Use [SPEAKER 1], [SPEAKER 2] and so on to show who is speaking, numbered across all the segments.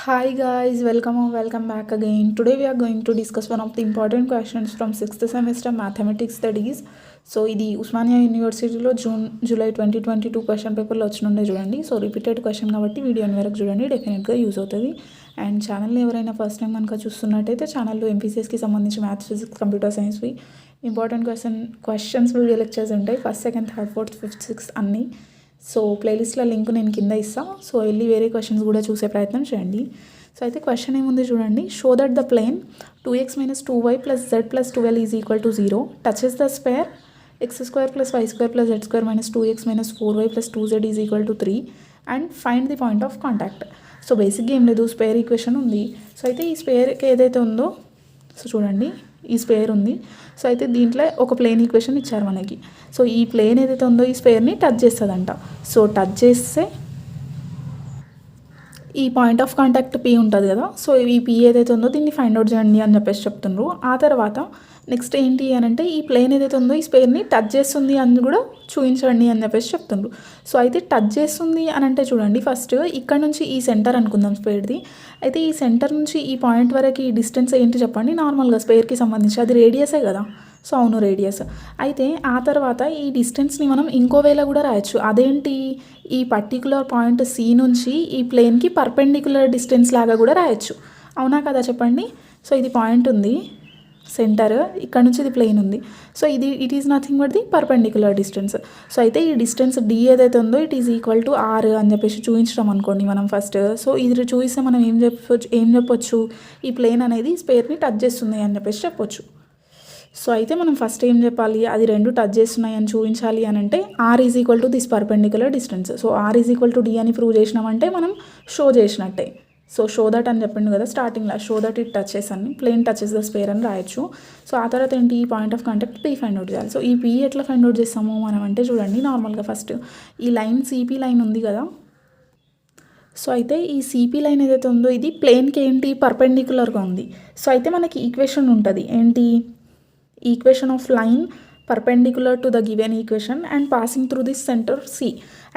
[SPEAKER 1] Hi guys, welcome back again. Today we are going to discuss one of the important questions from 6th semester mathematics studies. So ఇది ఉస్మానియా యూనివర్సిటీలో July 2022 question పేపర్లో వచ్చినుండే చూడండి. So repeated question కాబట్టి వీడియోని వరకు చూడండి, డెఫినెట్గా యూజ్ అవుతుంది. అండ్ ఛానల్ని ఎవరైనా ఫస్ట్ టైం కనుక చూస్తున్నట్టయితే ఛానల్లో ఎంపీసీఎస్కి సంబంధించి మ్యాథ్స్, ఫిజిక్స్, కంప్యూటర్ సైన్స్వి ఇంపార్టెంట్ క్వశ్చన్స్ వీడియో లెక్చర్స్ ఉంటాయి. First, second, third, fourth, fifth, sixth అన్నీ. సో ప్లేలిస్ట్లో లింక్ నేను కింద ఇస్తాను. సో వెళ్ళి వేరే క్వశ్చన్స్ కూడా చూసే ప్రయత్నం చేయండి. సో అయితే క్వశ్చన్ ఏముంది చూడండి. Show that the plane 2x - 2y + z + 12 = 0 touches the square x² + y² + z² - 2x - 4y + 2z = 3 and find the point of contact. So బేసిక్గా ఏం లేదు, స్పేర్ ఈక్వేషన్ ఉంది. సో అయితే ఈ స్పేర్కి ఏదైతే ఉందో, సో చూడండి ఈ స్పేర్ ఉంది. సో అయితే దీంట్లో ఒక ప్లేన్ ఈక్వేషన్ ఇచ్చారు మనకి. సో ఈ ప్లేన్ ఏదైతే ఉందో ఈ స్పేర్ని టచ్ చేస్తుందంట. సో టచ్ చేస్తే ఈ పాయింట్ ఆఫ్ కాంటాక్ట్ పీ ఉంటుంది కదా. సో ఈ పీ ఏదైతే ఉందో దీన్ని ఫైండ్ అవుట్ చేయండి అని చెప్పేసి చెప్తున్నారు. ఆ తర్వాత నెక్స్ట్ ఏంటి అని అంటే ఈ ప్లేన్ ఏదైతే ఉందో ఈ స్పేర్ని టచ్ చేస్తుంది అని కూడా చూపించండి అని చెప్పేసి చెప్తున్నారు. సో అయితే టచ్ చేస్తుంది అని అంటే చూడండి, ఫస్ట్ ఇక్కడ నుంచి ఈ సెంటర్ అనుకుందాం స్పేర్ది. అయితే ఈ సెంటర్ నుంచి ఈ పాయింట్ వరకు ఈ డిస్టెన్స్ ఏంటి చెప్పండి. నార్మల్గా స్పేర్కి సంబంధించి అది రేడియసే కదా. సో అవును, రేడియస్. అయితే ఆ తర్వాత ఈ డిస్టెన్స్ని మనం ఇంకో వేళ కూడా రాయొచ్చు. అదేంటి, ఈ పర్టికులర్ పాయింట్ సి నుంచి ఈ ప్లేన్కి పర్పెండిక్యులర్ డిస్టెన్స్ లాగా కూడా రాయొచ్చు. అవునా కదా చెప్పండి. సో ఇది పాయింట్ ఉంది సెంటర్, ఇక్కడ నుంచి ఇది ప్లేన్ ఉంది. So it is nothing but the perpendicular distance. So అయితే ఈ డిస్టెన్స్ డి ఏదైతే ఉందో it is equal to R అని చెప్పేసి చూపించడం అనుకోండి మనం ఫస్ట్. సో ఇది చూపిస్తే మనం ఏం చెప్పొచ్చు, ఈ ప్లేన్ అనేది స్పేర్ని టచ్ చేస్తుంది అని చెప్పేసి చెప్పొచ్చు. సో అయితే మనం ఫస్ట్ ఏం చెప్పాలి, అది రెండు టచ్ చేస్తున్నాయి అని చూపించాలి అని అంటే R is equal to this perpendicular distance. So R is equal to D అని ప్రూవ్ చేసినామంటే మనం షో చేసినట్టే. సో షో దట్ అని చెప్పిండు కదా స్టార్టింగ్లో, షో దట్ ఇట్ టచెస్ అని, ప్లేన్ టచెస్ ద స్పేర్ అని రాయొచ్చు. సో ఆ తర్వాత ఏంటి, ఈ point of contact P find out చేయాలి. సో ఈ పీ ఎట్లా ఫైండ్ అవుట్ చేస్తాము మనం అంటే చూడండి, నార్మల్గా ఫస్ట్ ఈ లైన్ సిపీ లైన్ ఉంది కదా. సో అయితే ఈ సిపీ లైన్ ఏదైతే ఉందో ఇది ప్లేన్కి ఏంటి పర్పెండిక్యులర్గా ఉంది. సో అయితే మనకి ఈక్వేషన్ ఉంటుంది ఏంటి, equation of line perpendicular to the given equation and passing through this centre C.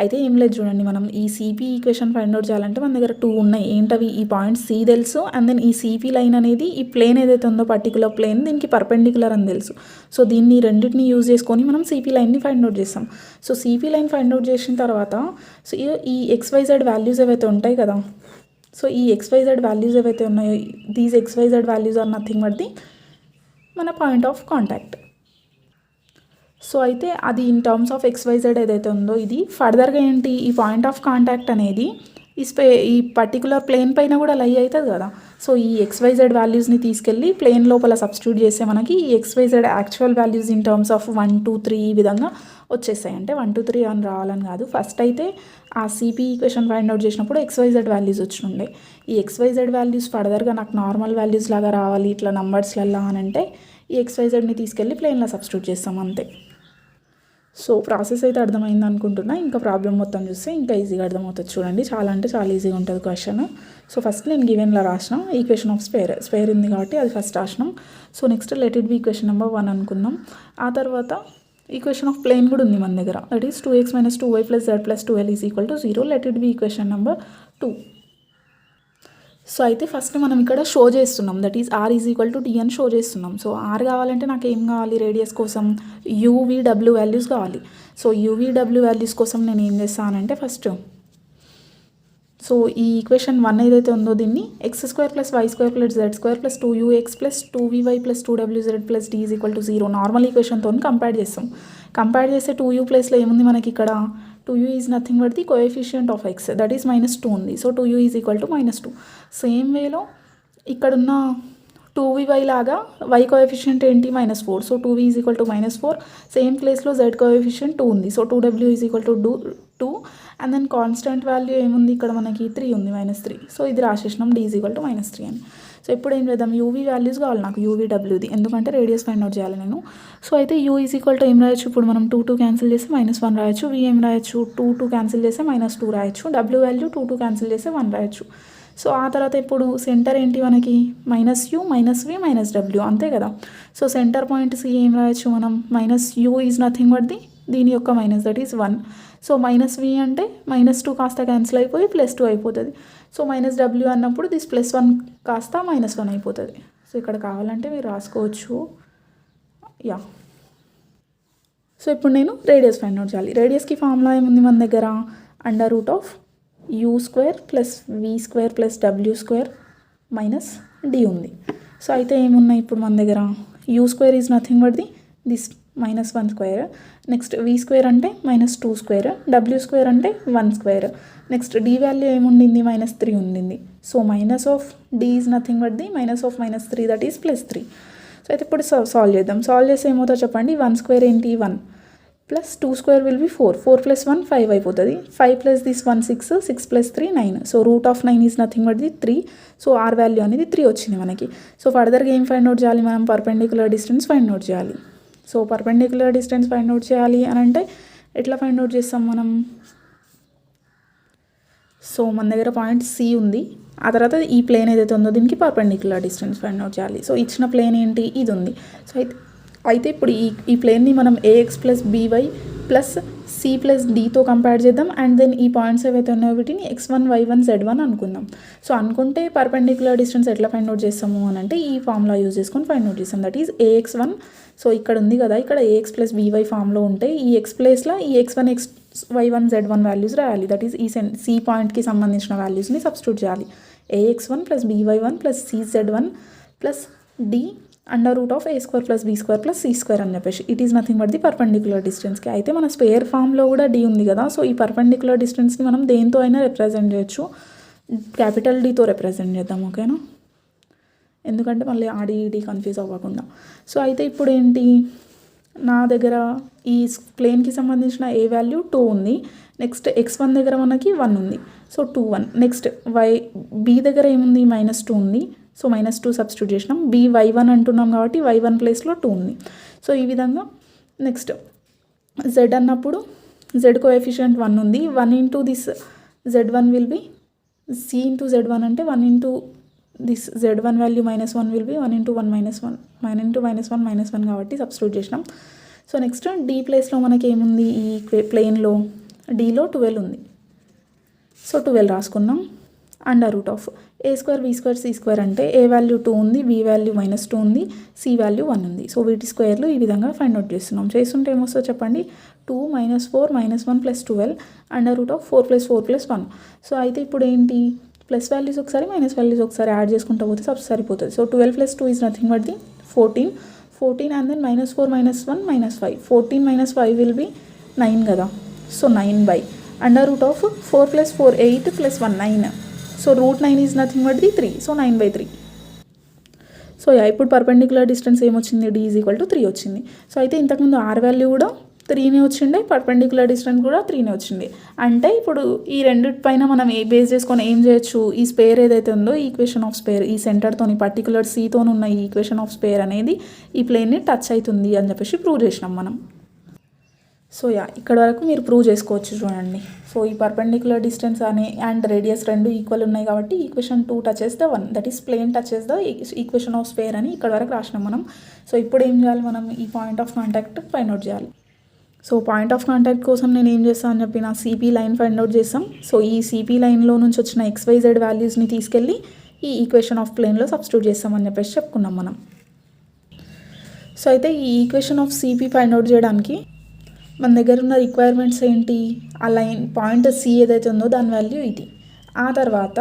[SPEAKER 1] అయితే ఏం లేదు చూడండి, మనం ఈ సిపీ ఈక్వేషన్ ఫైండ్ అవుట్ చేయాలంటే మన దగ్గర 2 ఉన్నాయి. ఏంటవి, ఈ పాయింట్ సి తెలుసు, అండ్ దెన్ ఈ సిపీ లైన్ అనేది ఈ ప్లేన్ ఏదైతే ఉందో పర్టికులర్ ప్లేన్ దీనికి పర్పెండిక్యులర్ అని తెలుసు. సో దీన్ని రెండింటిని యూజ్ చేసుకొని మనం సిపీ లైన్ని ఫైండ్ అవుట్ చేస్తాం. సో సిపీ లైన్ ఫైండ్ అవుట్ చేసిన తర్వాత సో ఈ XYZ వాల్యూస్ ఏవైతే ఉంటాయి కదా. సో ఈ XYZ వాల్యూస్ ఏవైతే ఉన్నాయో these XYZ values are nothing but the మన పాయింట్ ఆఫ్ కాంటాక్ట్. సో అయితే అది ఇన్ టర్మ్స్ ఆఫ్ XYZ ఏదైతే ఉందో ఇది ఫర్దర్గా ఏంటి, ఈ పాయింట్ ఆఫ్ కాంటాక్ట్ అనేది ఈ పర్టికులర్ ప్లేన్ పైన కూడా లై అవుతుంది కదా. సో ఈ XYZ వాల్యూస్ని తీసుకెళ్ళి ప్లేన్ లోపల సబ్స్టిట్యూట్ చేస్తే మనకి ఈ XYZ actual values in terms of 1, 2, 3 ఈ విధంగా వచ్చేస్తాయి. అంటే 1, 2, 3 అని రావాలని కాదు. ఫస్ట్ అయితే ఆ సిపీ ఈక్వేషన్ ఫైండ్ అవుట్ చేసినప్పుడు XYZ వాల్యూస్ వచ్చినుండే. ఈ XYZ వాల్యూస్ ఫర్దర్గా నాకు నార్మల్ వాల్యూస్ లాగా రావాలి ఇట్లా నంబర్స్లల్లా అని అంటే ఈ XYZని తీసుకెళ్ళి ప్లేన్లో సబ్స్టిట్యూట్ చేస్తాం అంతే. సో ప్రాసెస్ అయితే అర్థమైంది అనుకుంటున్నా. ఇంకా ప్రాబ్లం మొత్తం చూస్తే ఇంకా ఈజీగా అర్థమవుతుంది చూడండి. చాలా అంటే చాలా ఈజీగా ఉంటుంది క్వశ్చన్. సో ఫస్ట్ నేను గివెన్లో రాసినాం ఈక్వేషన్ ఆఫ్ స్పేర్ ఉంది కాబట్టి అది ఫస్ట్ రాసినాం. So next let it be equation number 1 అనుకుందాం. ఆ తర్వాత ఈక్వేషన్ ఆఫ్ ప్లేన్ కూడా ఉంది మన దగ్గర, that is 2x - 2y + z + 12 = 0. Let it be equation number 2. So అయితే ఫస్ట్ మనం ఇక్కడ షో చేస్తున్నాం, that is R is equal to D అని షో చేస్తున్నాం. సో ఆర్ కావాలంటే నాకు ఏం కావాలి, రేడియస్ కోసం UVW వాల్యూస్ కావాలి. సో UVW వాల్యూస్ కోసం నేను ఏం చేస్తానంటే ఫస్ట్ సో ఈ ఈక్వేషన్ 1 ఏదైతే ఉందో దీన్ని x² + y² + z² + 2ux + 2vy + 2wz + d = 0 normal ఈక్వేషన్తో కంపేర్ చేస్తాం. కంపేర్ చేస్తే 2u ప్లేస్లో ఏముంది మనకి ఇక్కడ, 2u is nothing but the coefficient of x, that is -2 ఉంది. So 2u is equal to -2. Same వేలో ఇక్కడున్న 2vy లాగా y కోఎఫిషియంట్ ఏంటి -4. So 2v is equal to -4. Same ప్లేస్లో z కోఎఫిషియంట్ 2 ఉంది. So 2w is equal to 2 and then constant value ఏముంది ఇక్కడ మనకి 3 ఉంది, -3. సో ఇది రాసేసినాం d ఈజ్ ఈక్వల్ టు -3 అని. సో ఇప్పుడు ఏం చేద్దాం, UV వాల్యూస్ కావాలి నాకు, UVWది, ఎందుకంటే రేడియస్ ఫైండ్ అవుట్ చేయాలి నేను. సో అయితే u ఈజ్ ఈక్వల్ టు ఏం రాయొచ్చు, ఇప్పుడు మనం 2 క్యాన్సిల్ చేస్తే -1 రాయొచ్చు. v ఏం రాయొచ్చు, 2 క్యాన్సిల్ చేస్తే -2 రాయొచ్చు. w వాల్యూ 2 క్యాన్సిల్ చేస్తే 1 రాయొచ్చు. సో ఆ తర్వాత ఇప్పుడు సెంటర్ ఏంటి మనకి -u -v -w అంతే కదా. సో సెంటర్ పాయింట్ సి ఏం రాయొచ్చు మనం, -u is nothing but the దీని యొక్క minus that is 1. So -v అంటే -2 కాస్త క్యాన్సిల్ అయిపోయి +2 అయిపోతుంది. సో -w అన్నప్పుడు దిస్ +1 కాస్త -1 అయిపోతుంది. సో ఇక్కడ కావాలంటే మీరు రాసుకోవచ్చు. యా, సో ఇప్పుడు నేను రేడియస్ ఫైండ్ అవుట్ చేయాలి. రేడియస్కి ఫార్ములా ఏముంది మన దగ్గర, √u² + v² + w² - d ఉంది. సో అయితే ఏమున్నాయి ఇప్పుడు మన దగ్గర, u² is nothing but this -1², next v² అంటే -2², w² అంటే 1², నెక్స్ట్ d వాల్యూ ఏముండింది, -3 ఉండింది. So -d is nothing but -3 that is +3. So అయితే ఇప్పుడు సాల్వ్ చేద్దాం. సాల్వ్ చేస్తే ఏమవుతుందో చెప్పండి. 1² ఏంటి 1 + 2² విల్ బి 4, 4 + 1 5 అయిపోతుంది. 5 + this 1 6, 6 + 3 9. So √9 is nothing but 3. So R value అనేది 3 వచ్చింది మనకి. సో ఫర్దర్గా ఏం ఫైండ్ అవుట్ చేయాలి మనం, పర్పెండిక్యులర్ డిస్టెన్స్ ఫైండ్ అవుట్ చేయాలి. So perpendicular distance find out చేయాలి అని అంటే ఎట్లా ఫైండ్ అవుట్ చేస్తాం మనం. సో మన దగ్గర పాయింట్ C ఉంది, ఆ తర్వాత ఈ ప్లేన్ ఏదైతే ఉందో దీనికి పర్పెండిక్యులర్ డిస్టెన్స్ ఫైండ్ అవుట్ చేయాలి. సో ఇచ్చిన ప్లేన్ ఏంటి, ఇది ఉంది. సో అయితే ఇప్పుడు ఈ ప్లేన్ని మనం ax + by + c + dతో కంపేర్ చేద్దాం. అండ్ దెన్ ఈ పాయింట్స్ ఏవైతే ఉన్నాయో వీటిని x1 y1 z1 అనుకుందాం. సో అనుకుంటే పర్పెండిక్యులర్ డిస్టెన్స్ ఎట్లా ఫైండ్ అవుట్ చేస్తాము అని అంటే ఈ ఫార్ములా యూజ్ చేసుకొని ఫైండ్ అవుట్ చేస్తాం. That is ax1. సో ఇక్కడ ఉంది కదా, ఇక్కడ ax + by ఫామ్లో ఉంటే ఈ x ప్లేస్లో ఈ x1 y1 z1 వాల్యూస్ రాయాలి. దట్ ఈజ్ ఈ సి పాయింట్కి సంబంధించిన వాల్యూస్ని సబ్స్టిట్యూట్ చేయాలి. ax1 + by1 + cz1 + d √a² + b² + c² అని చెప్పేసి it is nothing but the perpendicular డిస్టెన్స్కి. అయితే మన స్క్వేర్ ఫామ్లో కూడా d ఉంది కదా. సో ఈ పర్పెండిక్యులర్ డిస్టెన్స్ని మనం దేంతో అయినా రిప్రజెంట్ చేయొచ్చు, క్యాపిటల్ Dతో రిప్రజెంట్ చేద్దాం. ఓకేనా, ఎందుకంటే మళ్ళీ ఆడి కన్ఫ్యూజ్ అవ్వకుండా. సో అయితే ఇప్పుడు ఏంటి, నా దగ్గర ఈ ప్లేన్కి సంబంధించిన ఏ వాల్యూ 2 ఉంది. నెక్స్ట్ x1 దగ్గర మనకి 1 ఉంది. సో 2 1. నెక్స్ట్ b దగ్గర ఏముంది, -2 ఉంది. సో -2 సబ్స్టిట్యూట్ చేసినాం. y1 అంటున్నాం కాబట్టి y1 ప్లేస్లో 2 ఉంది. సో ఈ విధంగా నెక్స్ట్ z అన్నప్పుడు z కోఎఫిషియంట్ 1 ఉంది. 1 into this z1 will be c into z1 అంటే 1 into this z1 value -1 will be 1 into 1 -1 -1 కాబట్టి సబ్స్టిట్యూట్ చేసినాం. సో నెక్స్ట్ d ప్లేస్లో మనకి ఏముంది, ఈ ప్లేన్లో dలో 12 ఉంది. సో 12 రాసుకున్నాం. √a² b² c² అంటే a వాల్యూ 2 ఉంది, b వాల్యూ -2 ఉంది, c వాల్యూ 1 ఉంది. సో వీటి స్క్వేర్లు ఈ విధంగా ఫైండ్ అవుట్ చేస్తున్నాం. చేస్తుంటే ఏమొస్తుందో చెప్పండి, 2 - 4 - 1 + 12 √4 + 4 + 1. సో అయితే ఇప్పుడు ఏంటి, ప్లస్ వాల్యూస్ ఒకసారి మైనస్ వాల్యూస్ ఒకసారి యాడ్ చేసుకుంటూ పోతే సరిపోతుంది. So 12 + 2 is nothing but 14 and then -4 - 1 -5. 14 - 5 will be 9 కదా. So 9/, √4 + 4 8 + 1 9. So √9 is nothing but 3. So 9/3. So ఇప్పుడు పర్పెండిక్యులర్ డిస్టెన్స్ ఏమొచ్చింది, d = 3 వచ్చింది. సో అయితే ఇంతకుముందు r వాల్యూ కూడా 3నే వచ్చిండే, పర్పెండిక్యులర్ డిస్టెన్స్ కూడా 3నే వచ్చింది. అంటే ఇప్పుడు ఈ రెండిటిపైన మనం బేస్ చేసుకొని ఏం చేయొచ్చు, ఈ స్పేర్ ఏదైతే ఉందో ఈ ఈక్వేషన్ ఆఫ్ స్పేర్, ఈ సెంటర్తోని పర్టికులర్ cతోని ఉన్న ఈ ఈక్వేషన్ ఆఫ్ స్పేర్ అనేది ఈ ప్లేన్ని టచ్ అవుతుంది అని చెప్పేసి ప్రూవ్ చేసినాం మనం. సో ఇక్కడ వరకు మీరు ప్రూవ్ చేసుకోవచ్చు చూడండి. సో ఈ పర్పెండిక్యులర్ డిస్టెన్స్ అండ్ రేడియస్ రెండు ఈక్వల్ ఉన్నాయి కాబట్టి equation 2 touches the 1 that is plane touches the equation of sphere అని ఇక్కడ వరకు రాసినాం మనం. సో ఇప్పుడు ఏం చేయాలి, మనం ఈ point of contact find out చేయాలి. సో పాయింట్ ఆఫ్ కాంటాక్ట్ కోసం నేను ఏం చేస్తాను అని చెప్పి, నా CP లైన్ ఫైండ్ అవుట్ చేస్తాం. సో ఈ CP లైన్లో నుంచి వచ్చిన XYZ వాల్యూస్ని తీసుకెళ్ళి ఈ ఈక్వేషన్ ఆఫ్ ప్లేన్లో సబ్స్టిట్యూట్ చేస్తామని చెప్పేసి చెప్పుకున్నాం మనం. సో అయితే ఈ equation of CP find out చేయడానికి మన దగ్గర ఉన్న రిక్వైర్మెంట్స్ ఏంటి, ఆ లైన్ పాయింట్ C ఏదైతే ఉందో దాని వాల్యూ ఇది. ఆ తర్వాత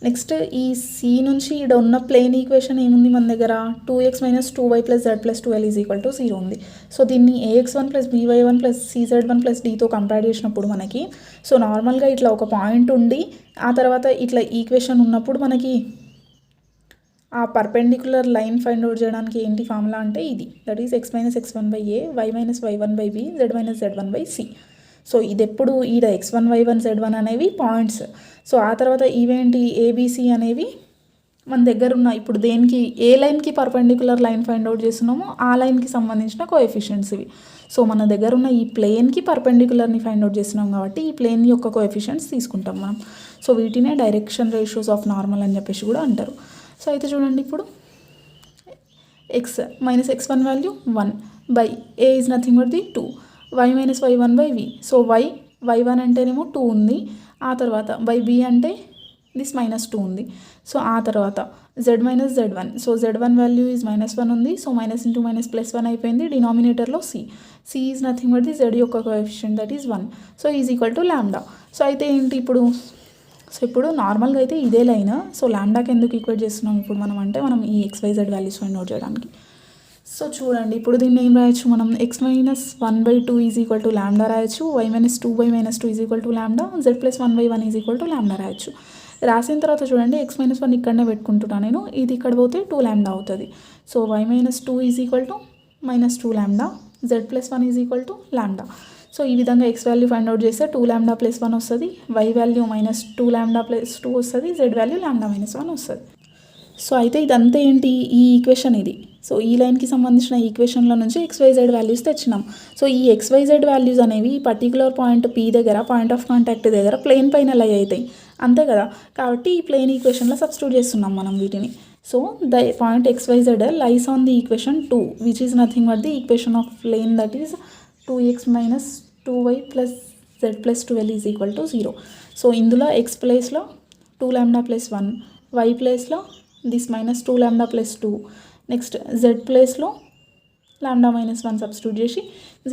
[SPEAKER 1] నెక్స్ట్ ఈ C నుంచి ఇక్కడ ఉన్న ప్లేన్ ఈక్వేషన్ ఏముంది మన దగ్గర, 2x - 2y + z + 12 = 0 ఉంది. సో దీన్ని ax1 + by1 + cz1 + dతో కంపేర్ చేసినప్పుడు మనకి, సో నార్మల్గా ఇట్లా ఒక పాయింట్ ఉండి ఆ తర్వాత ఇట్లా ఈక్వేషన్ ఉన్నప్పుడు మనకి ఆ పర్పెండిక్యులర్ లైన్ ఫైండ్ అవుట్ చేయడానికి ఏంటి ఫార్ములా అంటే ఇది, that is x - x1/a, y - y1/b, z - z1/c. So ఇది ఎప్పుడు ఈడ x1 y1 z1 అనేవి పాయింట్స్. సో ఆ తర్వాత ఇవేంటి ABC అనేవి మన దగ్గర ఉన్న, ఇప్పుడు దేనికి ఏ లైన్కి పర్పెండిక్యులర్ లైన్ ఫైండ్ అవుట్ చేస్తున్నామో ఆ లైన్కి సంబంధించిన కోఎఫిషియెంట్స్ ఇవి. సో మన దగ్గర ఉన్న ఈ ప్లేన్కి పర్పెండిక్యులర్ని ఫైండ్ అవుట్ చేస్తున్నాం కాబట్టి ఈ ప్లేన్ యొక్క కోఎఫిషియెంట్స్ తీసుకుంటాం మనం. సో వీటినే డైరెక్షన్ రేషియోస్ ఆఫ్ నార్మల్ అని చెప్పేసి కూడా అంటారు. సో అయితే చూడండి, ఇప్పుడు x - x1 value 1 by a is nothing but 2, Y minus Y one by V. So Y one అంటేనేమో 2 ఉంది, ఆ తర్వాత బై బి అంటే దిస్ -2 ఉంది. సో ఆ తర్వాత జెడ్ మైనస్ జెడ్1. సో z1 వాల్యూ ఈజ్ -1 ఉంది. సో మైనస్ ఇంటూ మైనస్ +1 అయిపోయింది. డినామినేటర్లో C is nothing but the Z యొక్క coefficient that is 1. So is equal to lambda. So అయితే ఏంటి ఇప్పుడు నార్మల్గా అయితే ఇదే లైన్. సో లాంబ్డాకి ఎందుకు ఈక్వేట్ చేస్తున్నాం ఇప్పుడు మనం ఈ XYZ వాల్యూస్ ఫైండ్ అవుట్ చేయడానికి. సో చూడండి, ఇప్పుడు దీన్ని ఏం రాయొచ్చు, మనం x-1/2 is equal to lambda రాయొచ్చు, y-2/-2 is equal to lambda, z+1/1 is equal to lambda రాయొచ్చు. రాసిన తర్వాత చూడండి, x-1 ఇక్కడనే పెట్టుకుంటున్నాను నేను, ఇది ఇక్కడ పోతే 2 లాంబ్డా అవుతుంది. So y-2 is equal to -2 lambda, z+1 is equal to lambda. So ఈ విధంగా x వాల్యూ ఫైండ్ అవుట్ చేస్తే 2 లాంబ్డా +1 వస్తుంది, y వాల్యూ -2 లాంబ్డా +2 వస్తుంది, z వాల్యూ లాంబ్డా -1 వస్తుంది. సో అయితే ఇదంతా ఏంటి, ఈ ఈక్వేషన్ ఇది. సో ఈ లైన్కి సంబంధించిన ఈక్వేషన్ల నుంచి XYZ వాల్యూస్ తెచ్చినాం. సో ఈ XYZ వాల్యూస్ అనేవి ఈ పర్టికులర్ పాయింట్ P దగ్గర, పాయింట్ ఆఫ్ కాంటాక్ట్ దగ్గర ప్లేన్ పైన లై అవుతాయి, అంతే కదా. కాబట్టి ఈ ప్లేన్ ఈక్వేషన్లో సబ్స్టిట్యూట్ చేస్తున్నాం మనం వీటిని. So the point XYZ lies on the equation 2 which is nothing but the equation of plane that is 2x - 2y + z+12 is equal to 0. So ఇందులో x ప్లేస్లో 2 లాంబ్డా +1, y ప్లేస్లో దిస్ -2 లాంబ్డా +2, నెక్స్ట్ z ప్లేస్లో lambda -1 substitute చేసి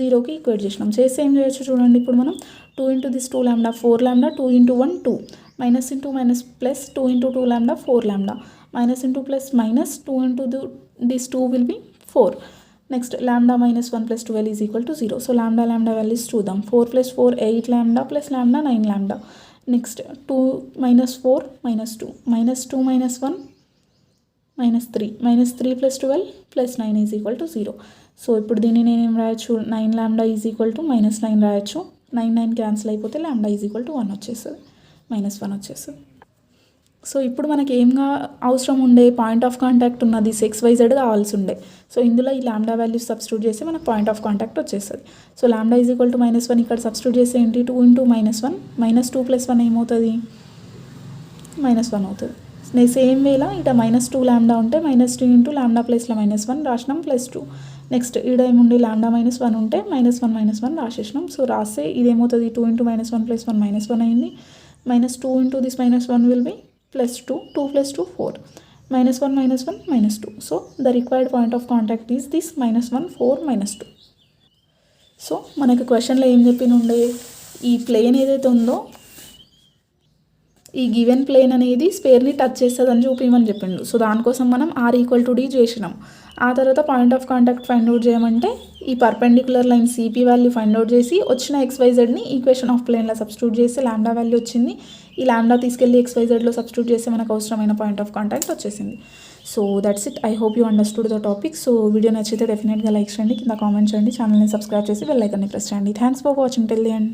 [SPEAKER 1] 0కి equate చేసినాం. చేస్తే ఏం చేయొచ్చు చూడండి, ఇప్పుడు మనం 2 into this 2 lambda 4 lambda, 2 into 1 2, minus into minus plus 2 into 2 lambda 4 lambda, minus into plus minus 2 into this 2 will be 4. Next lambda -1 + 12 is equal to 0. So lambda values చూద్దాం. 4 + 4 8 lambda plus lambda 9 lambda. Next 2 - 4 -2, -2 - 1 -3, -3 + 12 + 9 is equal to 0. So ఇప్పుడు దీన్ని నేను ఏం రాయొచ్చు, 9 lambda is equal to -9 రాయొచ్చు. 9 cancel అయిపోతే lambda is equal to 1 వచ్చేస్తుంది, -1 వచ్చేస్తుంది. సో ఇప్పుడు మనకి ఏంగా అవసరం ఉండే, పాయింట్ ఆఫ్ కాంటాక్ట్ ఉన్నది XYZ కావాల్సి ఉండే. సో ఇందులో ఈ లాంబ్డా వాల్యూస్ సబ్స్టిట్యూట్ చేస్తే మనకు పాయింట్ ఆఫ్ కాంటాక్ట్ వచ్చేస్తుంది. So lambda is equal to -1 ఇక్కడ సబ్స్టిట్యూట్ చేస్తే ఏంటి, 2 ఇంటూ -1, -2 + 1 ఏమవుతుంది, -1 అవుతుంది. సేమ్ వేలా ఇక్కడ -2 లాంబ్డా ఉంటే -2 ఇంటూ లాంబ్డా ప్లేస్లో -1 రాసినాం +2. నెక్స్ట్ ఇక్కడ ఏముండి లాంబ్డా -1 ఉంటే -1 రాసేసినాం. సో రాస్తే ఇదేమవుతుంది, 2 ఇంటూ -1 + 1 -1 అయింది, -2 into this -1 will be +2, 2 + 2 4, -1 - 1 -2. So the required point of contact is this -1 4 -2. So మనకి క్వశ్చన్లో ఏం చెప్పినుండే, ఈ ప్లేన్ ఏదైతే ఉందో ఈ గివెన్ ప్లేన్ అనేది స్పేర్ని టచ్ చేస్తుందని చూపించమని చెప్పిండు. సో దానికోసం మనం R = D చేసినాం. ఆ తర్వాత point of contact find out చేయమంటే ఈ perpendicular line CP value find out చేసి వచ్చిన XYZని ఈక్వేషన్ ఆఫ్ ప్లేన్లో సబ్స్టిట్యూట్ చేస్తే లాంబ్డా వాల్యూ వచ్చింది. ఈ లాంబ్డా తీసుకెళ్ళి XYZలో సబ్స్టిట్యూట్ చేస్తే మనకు అవసరమైన పాయింట్ ఆఫ్ కాంటాక్ట్ వచ్చేసింది. So that's it. I hope you understood the topic. So video నచ్చితే డెఫినెట్గా లైక్ చేయండి, కింద కామెంట్ చేయండి, ఛానల్ని సబ్స్క్రైబ్ చేసి బెల్ ఐకాన్ని ప్రెస్ చేయండి. Thanks for watching till the end.